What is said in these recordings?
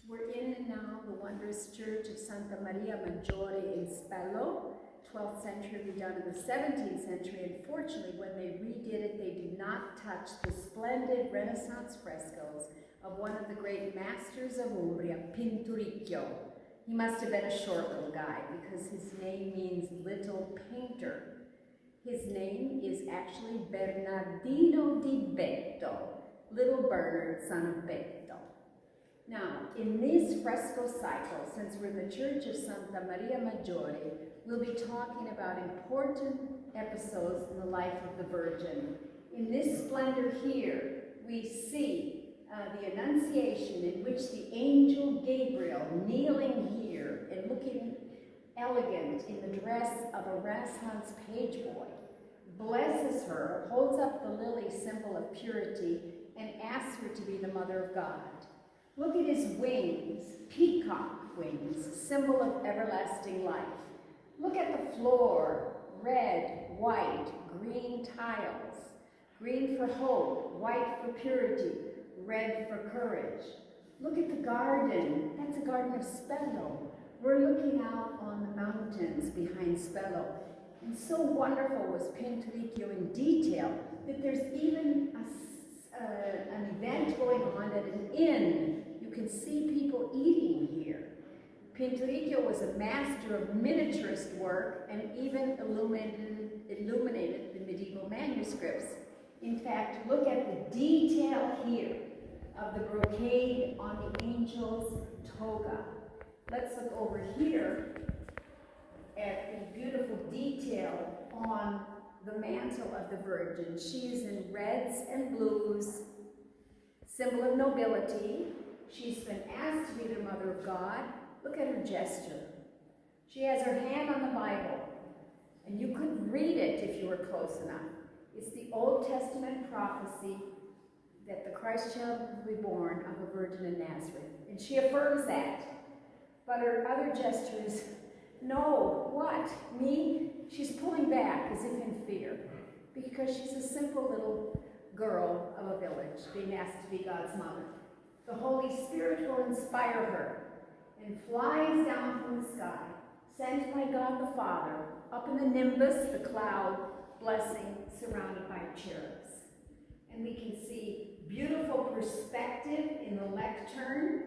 We're in and now the wondrous church of Santa Maria Maggiore in Spello, 12th century, redone in the 17th century. Unfortunately, when they redid it, they did not touch the splendid Renaissance frescoes of one of the great masters of Umbria, Pinturicchio. He must have been a short little guy because his name means little painter. His name is actually Bernardino di Betto, little Bernard, son of Betto. Now, in this fresco cycle, since we're in the Church of Santa Maria Maggiore, we'll be talking about important episodes in the life of the Virgin. In this splendor here, we see the Annunciation, in which the angel Gabriel, kneeling here and looking elegant in the dress of a Renaissance page boy, blesses her, holds up the lily, symbol of purity, and asks her to be the Mother of God. Look at his wings, peacock wings, symbol of everlasting life. Look at the floor, red, white, green tiles. Green for hope, white for purity, red for courage. Look at the garden. That's a garden of Spello. We're looking out on the mountains behind Spello. And so wonderful was Pinturicchio in detail that there's even an event going on at an inn. You can see people eating here. Pinturicchio was a master of miniaturist work and even illuminated the medieval manuscripts. In fact, look at the detail here of the brocade on the angel's toga. Let's look over here at the beautiful detail on the mantle of the Virgin. She is in reds and blues, symbol of nobility. She's been asked to be the Mother of God. Look at her gesture. She has her hand on the Bible, and you could read it if you were close enough. It's the Old Testament prophecy that the Christ child will be born of a virgin in Nazareth. And she affirms that. But her other gesture is, no, what? Me? She's pulling back as if in fear, because she's a simple little girl of a village being asked to be God's mother. The Holy Spirit will inspire her and flies down from the sky, sent by God the Father, up in the nimbus, the cloud, blessing, surrounded by cherubs. And we can see beautiful perspective in the lectern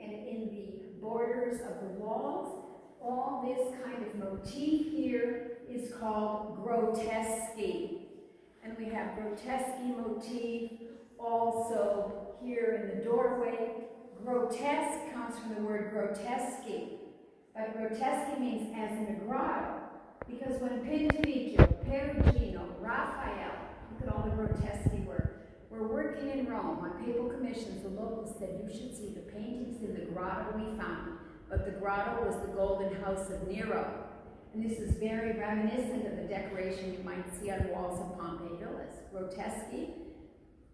and in the borders of the walls. All this kind of motif here is called grotesque. And we have grotesque motif also here in the doorway. Grotesque comes from the word grotesque. But grotesque means as in a grotto. Because when Pinturicchio, Perugino, Raphael, look at all the grotesque work, were working in Rome on papal commissions, the locals said, you should see the paintings in the grotto we found. But the grotto was the golden house of Nero. And this is very reminiscent of the decoration you might see on walls of Pompeii villas. Grotesque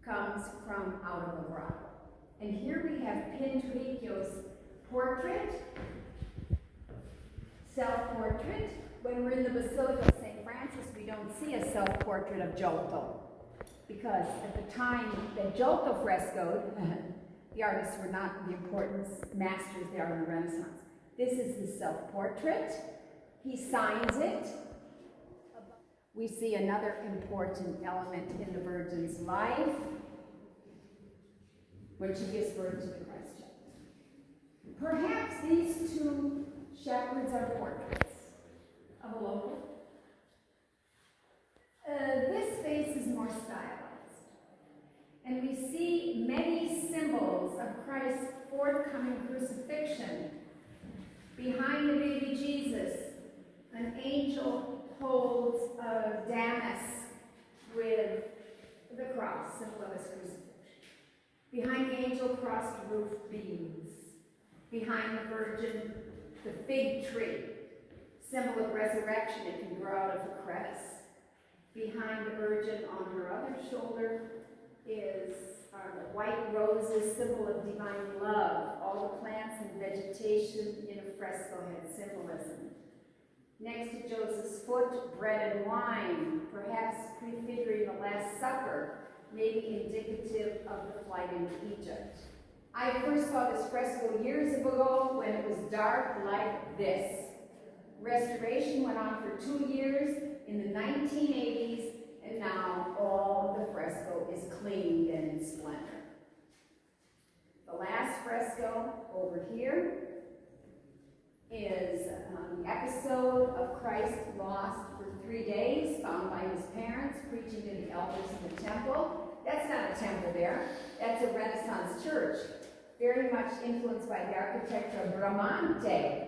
comes from out of a grotto. And here we have Pinturicchio's portrait, self-portrait. When we're in the Basilica of St. Francis, we don't see a self-portrait of Giotto, because at the time that Giotto frescoed, the artists were not the important masters they are in the Renaissance. This is his self-portrait. He signs it. We see another important element in the Virgin's life when she gives birth to the Christ child. Perhaps these two shepherds are portraits of a local. This face is more stylized. And we see many symbols of Christ's forthcoming crucifixion. Behind the baby Jesus, an angel holds a damask with the cross, symbol of his crucifixion. Behind the angel, crossed roof beams. Behind the Virgin, the fig tree, symbol of resurrection. It can grow out of a crevice. Behind the Virgin, on her other shoulder, are the white roses, symbol of divine love. All the plants and vegetation in a fresco had symbolism. Next to Joseph's foot, bread and wine, perhaps prefiguring the Last Supper, maybe indicative of the flight into Egypt. I first saw this fresco years ago when it was dark like this. Restoration went on for 2 years in the 1980s, and now all of the fresco is cleaned and in splendor. The last fresco over here is the episode of Christ lost for 3 days, found by his parents, preaching to the elders in the temple. That's not a temple there. That's a Renaissance church, very much influenced by the architecture of Bramante,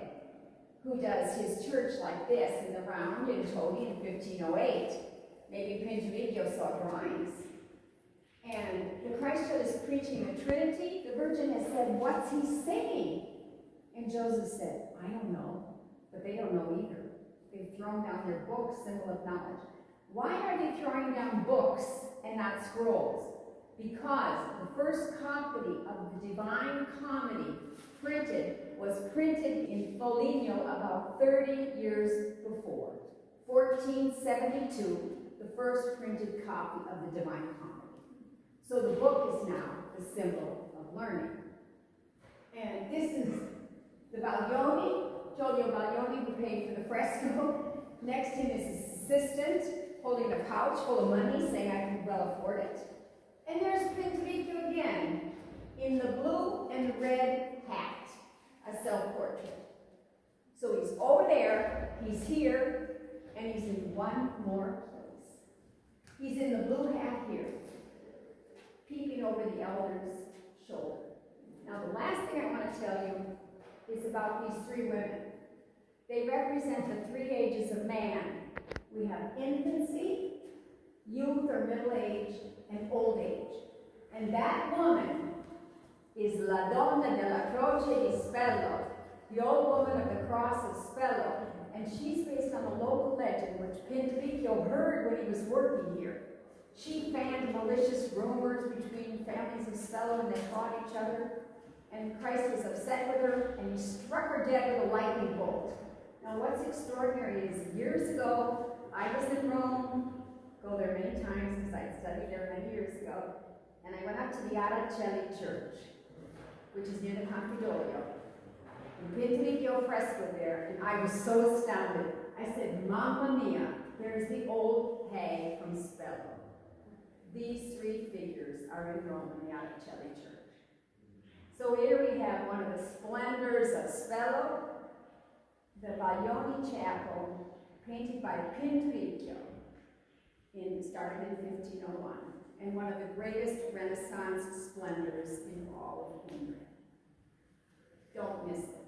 who does his church like this in the round in Todi in 1508. Maybe Pinturicchio saw drawings. And the Christ child is preaching the Trinity. The Virgin has said, "What's he saying?" And Joseph said, "I don't know," but they don't know either. They've thrown down their books, symbol of knowledge. Why are they throwing down books and not scrolls? Because the first copy of the Divine Comedy was printed in Foligno about 30 years before. 1472, the first printed copy of the Divine Comedy. So the book is now the symbol of learning. And this is the Baglioni, Giulio Baglioni, who paid for the fresco. Next to him is his assistant, holding a pouch full of money, saying, "I can well afford it." And there's Pinturicchio again, in the blue and red hat, a self-portrait. So he's over there, he's here, and he's in one more place. He's in the blue hat here, peeping over the elder's shoulder. Now the last thing I want to tell you is about these 3 women. They represent the 3 ages of man. We have infancy, youth or middle age, and old age. And that woman is La Donna della Croce di Spello, the old woman of the cross of Spello. And she's based on a local legend which Pinturicchio heard when he was working here. She fanned malicious rumors between families of Spello, and they fought each other. And Christ was upset with her, and he struck her dead with a lightning bolt. Now what's extraordinary is years ago, I was in Rome, go there many times because I studied there many years ago, and I went up to the Araceli Church, which is near the Campidoglio. And Pinturicchio fresco there, and I was so astounded. I said, "Mamma mia, there's the old hag from Spello." These 3 figures are in Rome in the Araceli Church. So here we have one of the splendors of Spello, the Baglioni Chapel, painted by Pinturicchio, started in 1501, and one of the greatest Renaissance splendors in all of Umbria. Don't miss it.